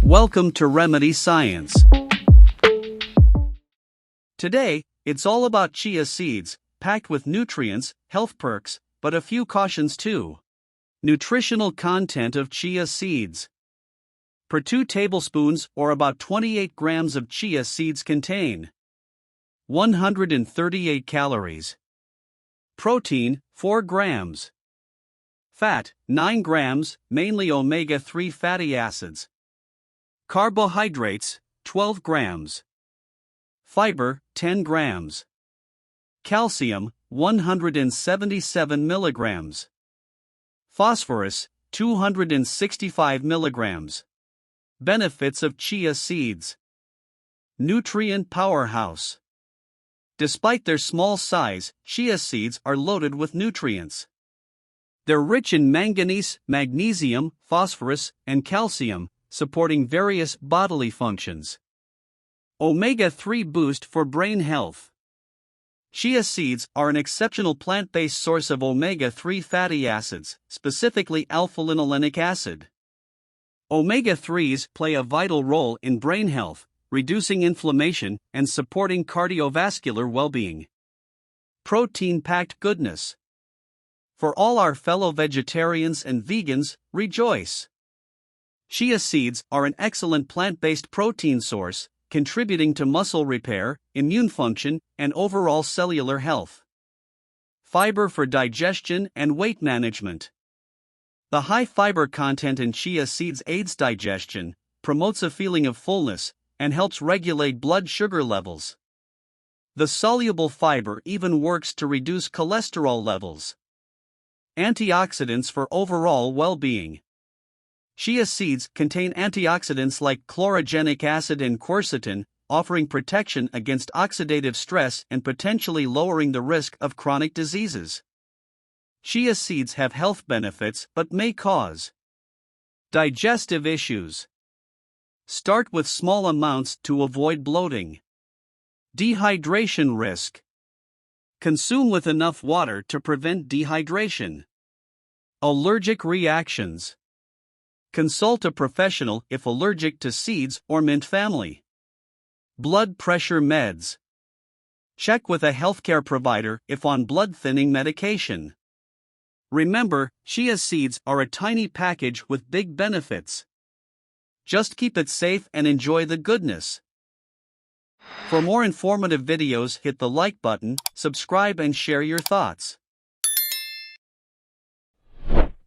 Welcome to Remedy Science. Today, it's all about chia seeds, packed with nutrients, health perks, but a few cautions too. Nutritional content of chia seeds. Per 2 tablespoons or about 28 grams of chia seeds contain 138 calories. Protein, 4 grams. Fat, 9 grams, mainly omega-3 fatty acids. Carbohydrates, 12 grams. Fiber, 10 grams. Calcium, 177 milligrams. Phosphorus, 265 milligrams. Benefits of chia seeds. Nutrient powerhouse. Despite their small size, chia seeds are loaded with nutrients. They're rich in manganese, magnesium, phosphorus, and calcium, supporting various bodily functions. Omega-3 boost for brain health. Chia seeds are an exceptional plant-based source of omega-3 fatty acids, specifically alpha-linolenic acid. Omega-3s play a vital role in brain health, reducing inflammation and supporting cardiovascular well-being. Protein-packed goodness. For all our fellow vegetarians and vegans, rejoice! Chia seeds are an excellent plant-based protein source, contributing to muscle repair, immune function, and overall cellular health. Fiber for digestion and weight management. The high fiber content in chia seeds aids digestion, promotes a feeling of fullness, and helps regulate blood sugar levels. The soluble fiber even works to reduce cholesterol levels. Antioxidants for overall well-being. Chia seeds contain antioxidants like chlorogenic acid and quercetin, offering protection against oxidative stress and potentially lowering the risk of chronic diseases. Chia seeds have health benefits but may cause digestive issues. Start with small amounts to avoid bloating. Dehydration risk. Consume with enough water to prevent dehydration. Allergic reactions. Consult a professional if allergic to seeds or mint family. Blood pressure meds. Check with a healthcare provider if on blood thinning medication. Remember, chia seeds are a tiny package with big benefits. Just keep it safe and enjoy the goodness. For more informative videos, hit the like button, subscribe and share your thoughts.